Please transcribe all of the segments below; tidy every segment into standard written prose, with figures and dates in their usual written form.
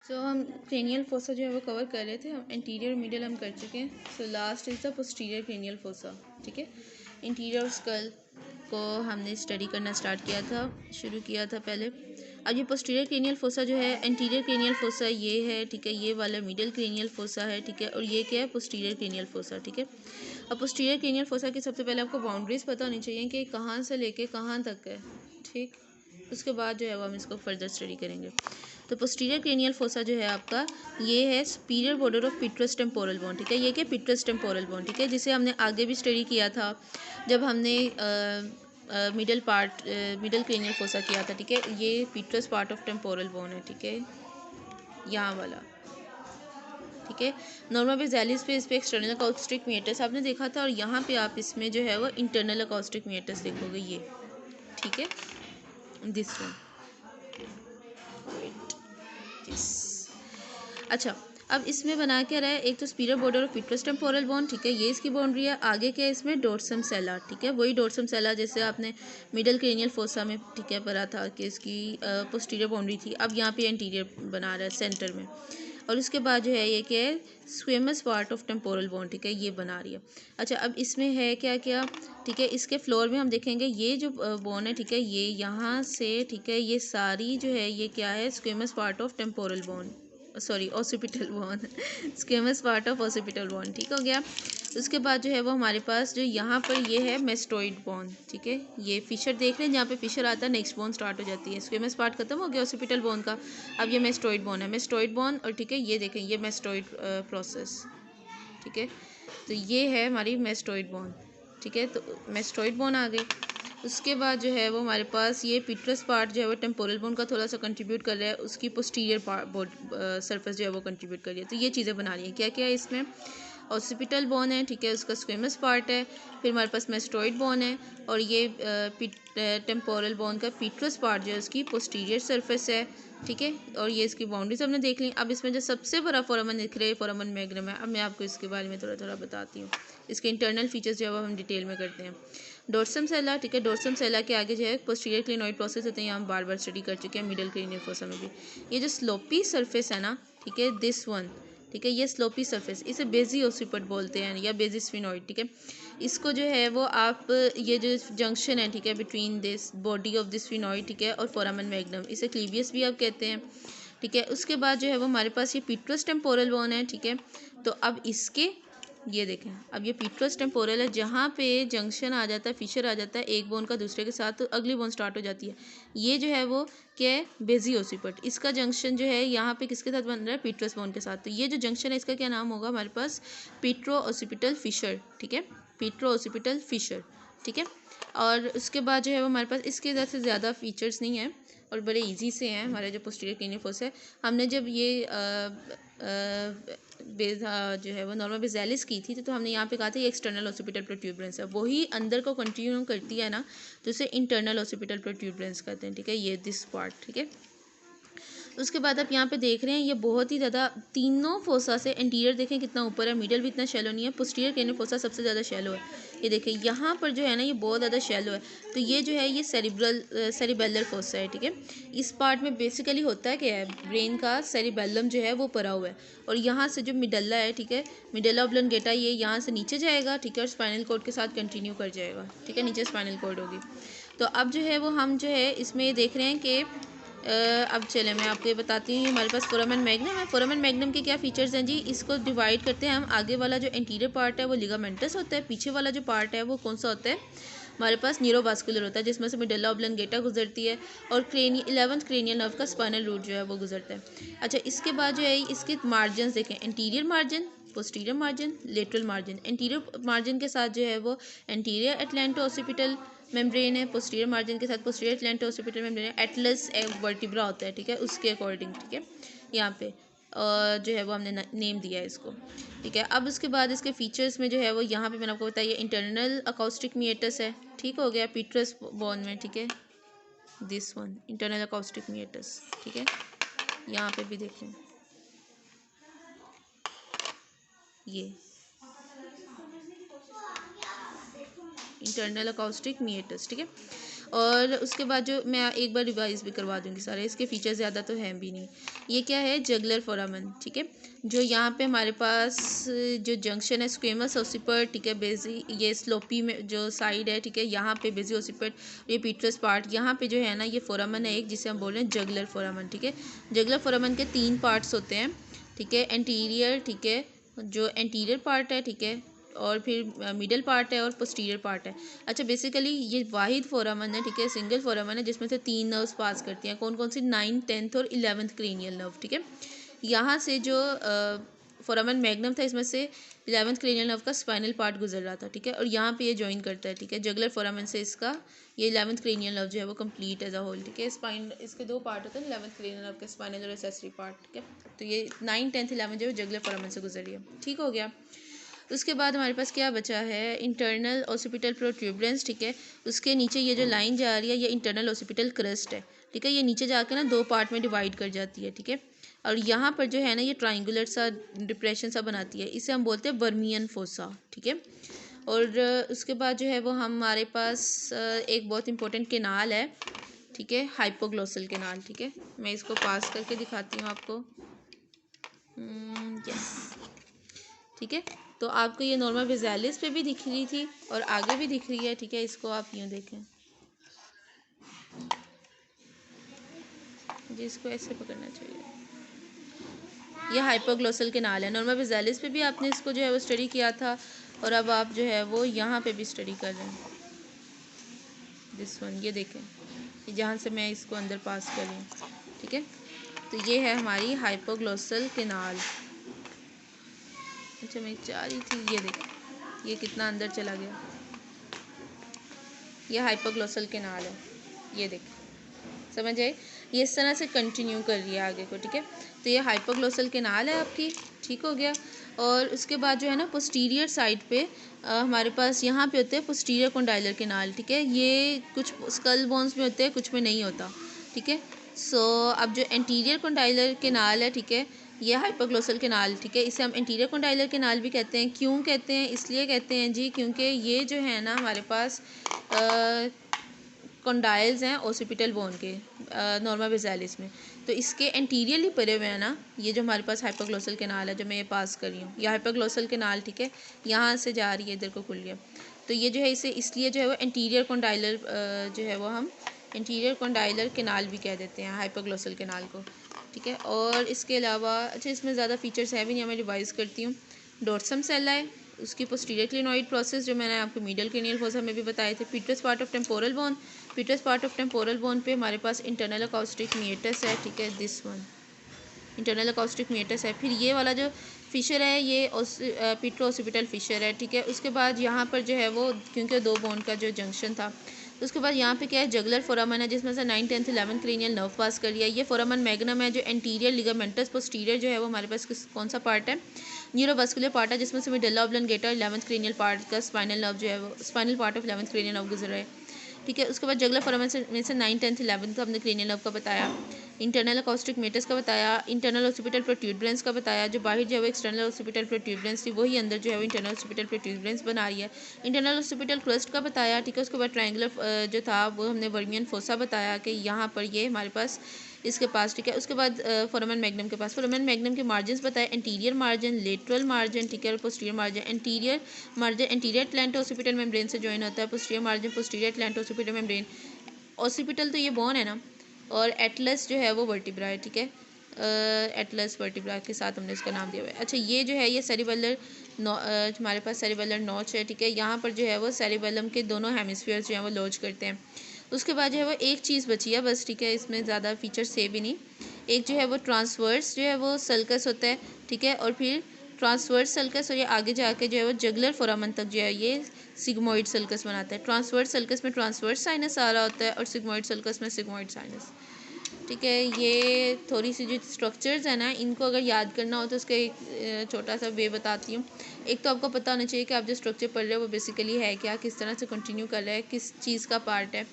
सो हम cranial fossa जो है वो कवर कर रहे थे, हम इंटीरियर मिडल हम कर चुके हैं। So last is the posterior cranial fossa. ठीक है, इंटीरियर स्कल को हमने स्टडी करना स्टार्ट किया था, शुरू किया था पहले। अब ये पोस्टीरियर क्रेनियल फोसा जो है, इंटीरियर क्रेनियल फोसा ये है, ठीक है, ये वाला मिडल क्रेनियल फोसा है, ठीक है, और ये क्या है, पोस्टीरियर क्रेनियल फोसा। ठीक है, अब पोस्टीरियर क्रेनियल फोसा की सबसे पहले आपको बाउंड्रीज पता होनी चाहिए कि कहाँ से लेके कहाँ तक है। ठीक, उसके बाद जो है वो हम इसको फर्दर स्टडी करेंगे। तो पोस्टीरियर क्रेनियल फोसा जो है आपका, ये है superior border of petrous temporal bone. ठीक है, ये क्या, पिट्रस टेम्पोरल बोन। ठीक है, जिसे हमने आगे भी स्टडी किया था जब हमने मिडल क्रेनियल फोसा किया था। ठीक है, ये पिट्रस पार्ट ऑफ टेम्पोरल बोन है। ठीक है, यहाँ वाला। ठीक है, नॉर्मल बेसालिस पे इस पे एक्सटर्नल अकॉस्टिक मीटर्स आपने देखा था, और यहाँ पे आप इसमें जो है वो इंटरनल अकॉस्टिक मीटर्स देखोगे ये। ठीक है, दिस वन, अच्छा, अब इसमें बना क्या रहा है, एक तो superior border of petrous temporal bone. ठीक है, ये इसकी बाउंड्री है। आगे क्या है इसमें, डोर्सम सेला। ठीक है, वही डोर्सम सेला जैसे आपने मिडल क्रेनियल फोसा में, ठीक है, पढ़ा था कि इसकी पोस्टीरियर बाउंड्री थी। अब यहाँ पे इंटीरियर बना रहा है सेंटर में, और उसके बाद जो है ये क्या है, squamous part of temporal bone. ठीक है, ये बना रही है। अच्छा, अब इसमें है क्या क्या, ठीक है, इसके फ्लोर में हम देखेंगे ये जो बोन है, ठीक है, ये यहाँ से, ठीक है, ये सारी जो है ये क्या है, squamous part of temporal bone, sorry occipital bone, squamous part of occipital bone. ठीक हो गया। उसके बाद जो है वो हमारे पास जो यहाँ पर ये है मेस्टोइड बोन। ठीक है, ये फिशर देख रहे हैं, जहाँ पे फिशर आता है नेक्स्ट बोन स्टार्ट हो जाती है। स्क्वेमस पार्ट खत्म हो गया ऑसिपिटल बोन का, अब ये मेस्टोइड बोन है, मेस्टोइड बोन। और ठीक है, ये देखें, ये मेस्टोइड प्रोसेस। ठीक है, तो ये है हमारी मेस्टोइड बोन। ठीक है, तो मेस्टोइड बोन आ गई। उसके बाद जो है वो हमारे पास ये पिट्रस पार्ट जो है वो टेम्पोरल बोन का थोड़ा सा कंट्रीब्यूट कर रहा है, उसकी पोस्टीरियर सरफेस जो है वो कंट्रीब्यूट कर रही है। तो ये चीज़ें बना रही हैं, क्या क्या है इसमें, ऑसिपिटल बोन है, ठीक है, उसका स्क्वेमस पार्ट है, फिर हमारे पास मेस्टोइड बोन है, और ये टेम्पोरल बोन का पिट्रस पार्ट जो है उसकी पोस्टीरियर सरफेस है। ठीक है, और ये इसकी बाउंड्रीज हमने देख ली। अब इसमें जो सबसे बड़ा फोरामन दिख रहा है, फोरामन मैग्नम है। अब मैं आपको इसके बारे में थोड़ा थोड़ा बताती हूँ, इसके इंटरनल फीचर्स जो है वो हम डिटेल में करते हैं। डोर्सम सेला, ठीक है, डोर्सम सेला के आगे जो है पोस्टीरियर क्लिनोइड प्रोसेस होते हैं, यहाँ हम बार बार स्टडी कर चुके हैं मिडल क्रेनियल फोसा में भी। ये जो स्लोपी सरफेस है ना, ठीक है, दिस वन, ठीक है, ये स्लोपी सरफेस, इसे बेजी ओसिपट बोलते हैं या बेजी स्फिनोइड। ठीक है, इसको जो है वो आप, ये जो जंक्शन है, ठीक है, between this body of this sphenoid, ठीक है, और फोरामन मैग्नम, इसे क्लीवियस भी आप कहते हैं। ठीक है, उसके बाद जो है वो हमारे पास ये पिट्रस टेम्पोरल बोन है। ठीक है, तो अब इसके, ये देखें, अब ये पिट्रस टेम्पोरल है, जहाँ पे जंक्शन आ जाता है, फिशर आ जाता है एक बोन का दूसरे के साथ, तो अगली बोन स्टार्ट हो जाती है। ये जो है वो क्या है, बेजी ओसिपट, इसका जंक्शन जो है यहाँ पे किसके साथ बन रहा है, पिट्रस बोन के साथ। तो ये जो जंक्शन है इसका क्या नाम होगा हमारे पास, पिट्रो ओसिपिटल फिशर। ठीक है, पिट्रो ओसिपिटल फिशर। ठीक है, और उसके बाद जो है वो हमारे पास इसके इधर से ज़्यादा फीचर्स नहीं है, और बड़े इजी से हैं हमारे जो पोस्टीरियर क्रेनियल फोसा है। हमने जब ये जो है वो नॉर्मल बेसालिस की थी, तो हमने यहाँ पे कहा था ये एक्सटर्नल ऑसिपिटल प्रोट्यूबरेंस है, वही अंदर को कंटिन्यू करती है ना, तो इसे इंटरनल ऑसिपिटल प्रोट्यूबरेंस कहते हैं। ठीक है, ये दिस पार्ट। ठीक है, उसके बाद आप यहाँ पे देख रहे हैं ये बहुत ही ज़्यादा, तीनों फोसा से इंटीरियर देखें कितना ऊपर है, मिडल भी इतना शैलो नहीं है, पोस्टीरियर क्रेनियल फोसा सबसे ज़्यादा शैलो है। ये देखें यहाँ पर जो है ना, ये बहुत ज़्यादा शैलो है। तो ये जो है ये सेरिबेलर फोसा है। ठीक है, इस पार्ट में बेसिकली होता है क्या है, ब्रेन का सेरिबेलम जो है वो पड़ा हुआ है, और यहाँ से जो मिडल्ला है, ठीक है, मिडल्ला ऑब्लोंगेटा, ये यहाँ से नीचे जाएगा। ठीक है, और स्पाइनल कॉर्ड के साथ कंटिन्यू कर जाएगा। ठीक है, नीचे स्पाइनल कॉर्ड होगी। तो अब जो है वो हम जो है इसमें देख रहे हैं कि अब चले मैं आपको ये बताती हूँ, हमारे पास फोरामन मैग्नम है। फोरामन मैग्नम के क्या फीचर्स हैं जी, इसको डिवाइड करते हैं हम। आगे वाला जो इंटीरियर पार्ट है वो लिगामेंटस होता है, पीछे वाला जो पार्ट है वो कौन सा होता है, हमारे पास न्यूरोवास्कुलर होता है, जिसमें से मिडल्ला ऑब्लोंगेटा गुजरती है, और 11th क्रेनियल नर्व का स्पाइनल रूट जो है वो गुजरता है। अच्छा, इसके बाद जो है इसके मार्जिन देखें, interior margin, posterior margin, lateral margin. Interior margin के साथ जो है वो एंटीरियर एटलेंटो ऑसिपिटल मेम्ब्रेन है, पोस्टीरियर मार्जिन के साथ पोस्टीरियर एटलेंटो ऑसिपिटल मेम्ब्रेन है, एटलस वर्टिब्रा होता है। ठीक है, उसके अकॉर्डिंग। ठीक है, यहाँ पे जो है वो हमने नेम दिया है इसको। ठीक है, अब उसके बाद इसके फीचर्स में जो है वो यहाँ पे मैंने आपको बताया, ये इंटरनल अकॉस्टिक मीएटस है। ठीक हो गया, पिट्रस बोन में। ठीक है, दिस वन इंटरनल अकॉस्टिक मीएटस। ठीक है, यहाँ पे भी देखें, ये इंटरनल अकाउस्टिक मीटर्स, ठीक है। और उसके बाद जो मैं एक बार रिवाइज भी करवा दूंगी सारे, इसके फीचर ज़्यादा तो हैं भी नहीं। ये क्या है, जगलर फोरामन, ठीक है। जो यहाँ पे हमारे पास जो जंक्शन है स्क्वेमस ओसिपट, ठीक है, बेजी, ये स्लोपी में जो साइड है, ठीक है, यहाँ पे बेजी ओसिपट, ये पीट्रस पार्ट, यहाँ पे जो है ना ये फोरामन है एक, जिसे हम बोल रहे हैं जगलर फोरामन, ठीक है। जगलर फोरामन के 3 पार्ट्स होते हैं, ठीक है। एंटीरियर, ठीक है, जो एंटीरियर पार्ट है, ठीक है, और फिर मिडल पार्ट है और पोस्टीरियर पार्ट है। अच्छा, बेसिकली ये वाहिद फोरामन है, ठीक है, सिंगल फोरामन है जिसमें से 3 नर्व्स पास करती हैं। कौन कौन सी, 9th, 10th और 11th क्रेनियल नर्व, ठीक है। यहाँ से जो फोरामन मैग्नम था, इसमें से 11th क्रेनियल नर्व का स्पाइनल पार्ट गुजर रहा था, ठीक है, और यहाँ पे ये ज्वाइन करता है, ठीक है। जगलर फोरामन से इसका ये 11th क्रेनियल नर्व जो है वो कंप्लीट एज अ होल, ठीक है। स्पाइन, इसके 2 पार्ट होते हैं 11th क्रेनियल नर्व के, स्पाइनल और एसेसरी पार्ट, ठीक है। तो ये 9, 10, 11 जो है जगलर फोरामन से गुजर रही है, ठीक हो गया। उसके बाद हमारे पास क्या बचा है, इंटरनल ऑसिपिटल प्रोट्यूबरेंस, ठीक है। उसके नीचे ये जो लाइन जा रही है ये इंटरनल ऑसिपिटल क्रस्ट है, ठीक है। ये नीचे जाकर ना 2 पार्ट में डिवाइड कर जाती है, ठीक है। और यहाँ पर जो है ना ये ट्राइंगुलर सा डिप्रेशन सा बनाती है, इसे हम बोलते हैं बर्मियन फोसा, ठीक है। और उसके बाद जो है वो हमारे पास एक बहुत इंपॉर्टेंट केनाल है, ठीक है, हाइपोग्लोसल केनाल, ठीक है। मैं इसको पास करके दिखाती हूँ आपको, यस, ठीक है। तो आपको ये नॉर्मल विज़ालिस पे भी दिख रही थी और आगे भी दिख रही है, ठीक है। इसको आप यूँ देखें, जिसको ऐसे पकड़ना चाहिए, ये हाइपोग्लोसल केनाल है। नॉर्मल विज़ालिस पे भी आपने इसको जो है वो स्टडी किया था और अब आप जो है वो यहाँ पे भी स्टडी कर रहे हैं, दिस वन, ये देखें, जहाँ से मैं इसको अंदर पास कर रही हूँ, ठीक है। तो ये है हमारी हाइपोग्लोसल केनाल। अच्छा, मैं चाह रही थी, ये देखें ये कितना अंदर चला गया, ये हाइपोग्लोसल केनाल है, ये देखें, समझ आए। ये इस तरह से कंटिन्यू कर रही है आगे को, ठीक है। तो ये हाइपोग्लोसल केनाल है आपकी, ठीक हो गया। और उसके बाद जो है ना पोस्टीरियर साइड पे हमारे पास यहाँ पे होते हैं पोस्टीरियर कंडाइलर केनाल, ठीक है। ये कुछ स्कल बोन्स में होते हैं, कुछ में नहीं होता, ठीक है। सो अब जो एंटीरियर कंडाइलर केनाल है, ठीक है, ये हाइपोग्लोसल केनाल, ठीक है, इसे हम एंटीरियर कंडाइलर केनाल भी कहते हैं। क्यों कहते हैं, इसलिए कहते हैं जी क्योंकि ये जो है ना हमारे पास कंडाइल्स हैं ओसिपिटल बोन के नॉर्मल विज़ालिस में, तो इसके एंटीरियरली परे हुए हैं ना ये जो हमारे पास हाइपोग्लोसल केनाल है, जो मैं ये पास कर रही हूँ, ये हाइपोग्लोसल केनाल, ठीक है, यहाँ से जा रही है इधर को खुल गया। तो ये जो है इसे इसलिए जो है वो एंटीरियर कंडाइलर जो है वो हम एंटीरियर कंडाइलर केनाल भी कह देते हैं हाइपोग्लोसल केनाल को, ठीक है। और इसके अलावा अच्छा इसमें ज़्यादा फीचर्स है भी नहीं, मैं रिवाइज़ करती हूँ। डोर्सम सेल है, उसकी पोस्टीरियर क्लिनोइड प्रोसेस जो मैंने आपको मीडियल क्रेनियल फोसा में भी बताए थे। Peters part of temporal bone, Peters part of temporal bone पे हमारे पास इंटरनल अकाउस्टिक मीटस है, ठीक है, this one internal acoustic meatus है। फिर ये वाला जो फिशर है ये पीट्रो ऑसिपिटल फिशर है, ठीक है। उसके बाद यहाँ पर जो है वो क्योंकि 2 बोन का जो जंक्शन था, उसके बाद यहाँ पे क्या है, जगलर फोरामन है जिसमें से 9, 10, 11 क्रेनियल नर्व पास कर लिया। ये फोरामन मैग्नम है जो एंटीरियर लिगामेंटस पोस्टीरियर जो है वो हमारे पास कौन सा पार्ट है, न्यूरोवास्कुलर पार्ट है, जिसमें से medulla oblongata 11th cranial part का स्पाइनल नर्व जो है वो spinal part of 11th cranial nerve गुजर रहा है, ठीक है। उसके बाद जगलर फोरामन में से 9, 10, 11 का हमने क्रेनियल नर्व का बताया, इंटरनल अकाउस्टिक मीटस का बताया, इंटरनल ऑसिपिटल प्रोट्यूबरेंस का बताया, जो बाहर जो है वो एक्सटर्नल ऑसिपिटल प्रोट्यूबरेंस थी वही अंदर जो है वो इंटरनल ऑसिपिटल प्रोट्यूबरेंस बना रही है। इंटरनल ऑसिपिटल क्रस्ट का बताया, ठीक है। उसके बाद ट्रायंगुलर जो था वो हमने वर्मियन फोसा बताया कि यहाँ पर ये हमारे पास इसके पास, ठीक है। उसके बाद फोरामन मैग्नम के पास, फोरामन मैग्नम के मार्जिन बताए, एंटीरियर मार्जिन, लेटरल मार्जिन, ठीक है, और posterior margin. Anterior margin anterior atlanto occipital membrane से ज्वाइन होता है, posterior margin posterior atlanto occipital membrane. Occipital तो ये बोन है ना, और एटलस जो है वो वर्टिब्रा है, ठीक है, एटलस वर्टिब्रा के साथ हमने इसका नाम दिया हुआ है। अच्छा, ये जो है ये सेरिबेलर हमारे पास सेरिबेलर नॉच है, ठीक है। यहाँ पर जो है वो सेरिबेलम के दोनों हेमिस्फीयर्स जो हैं वो लॉज करते हैं। उसके बाद जो है वो एक चीज़ बची है बस, ठीक है, इसमें ज़्यादा फीचर्स से भी नहीं। एक जो है वो ट्रांसवर्स जो है वो सल्कस होता है, ठीक है, और फिर ट्रांसवर्स सल्कस और ये आगे जाके जो है वो जगलर फोरामन तक जो है ये सिग्मोइड सल्कस बनाता है। ट्रांसवर्स सल्कस में ट्रांसवर्स साइनस आ रहा होता है और सिग्मोइड सल्कस में सिग्मोइड साइनस, ठीक है। ये थोड़ी सी जो स्ट्रक्चर्स है ना इनको अगर याद करना हो तो उसका एक छोटा सा वे बताती हूँ। एक तो आपको पता होना चाहिए कि आप जो स्ट्रक्चर पढ़ रहे हो वो बेसिकली है क्या, किस तरह से कंटिन्यू कर रहा है, किस चीज़ का पार्ट है,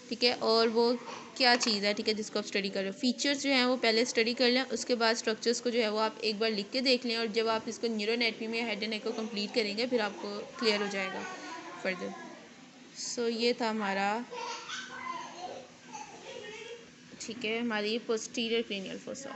ठीक है, और वो क्या चीज़ है, ठीक है, जिसको आप स्टडी कर रहे हो। फीचर्स जो हैं वो पहले स्टडी कर लें, उसके बाद स्ट्रक्चर्स को जो है वो आप एक बार लिख के देख लें, और जब आप इसको न्यूरो एनाटॉमी में हेड एंड नेक को कंप्लीट करेंगे फिर आपको क्लियर हो जाएगा फर्दर। सो ये था हमारा, ठीक है, हमारी पोस्टीरियर क्रेनियल फोसा।